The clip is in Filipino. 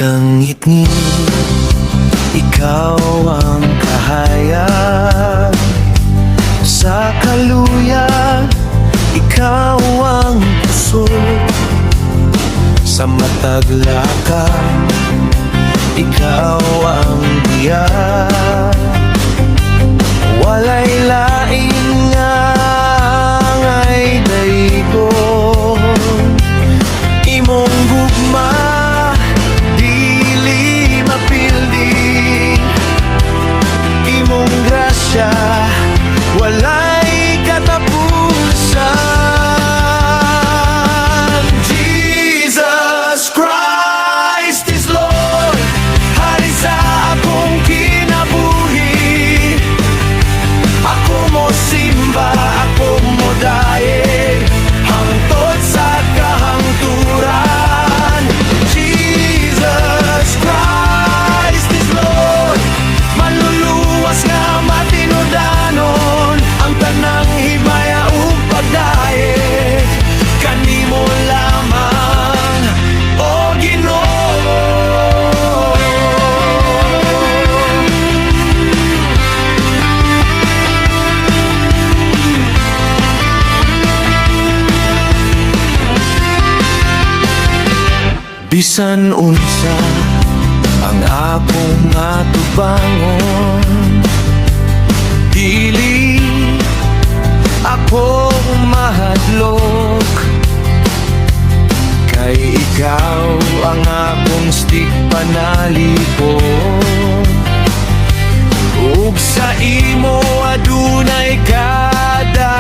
kang ngitngit, ikaw ang kahayag sa kaluyan, ikaw ang puso sa mataglakan, ikaw ang diyan. Walay lain nga ngay daygon, imong gugma dili mapildi, imong grasya walay katapusan. Jesus Christ is Lord, hari sa akong kinabuhi. Ako mo simba, ako mo daye, hangtod sa kahangturan. Jesus Christ is Lord, manluluwas nga matinudanon ang tanang himaya ug pagdaye. Kanimo lamang, o Ginoo. Bisan unsa ang akong atubangon, dili ako mahadlok, kay ikaw ang akong stig panalipod. Ug sa imo adunay kadaugan,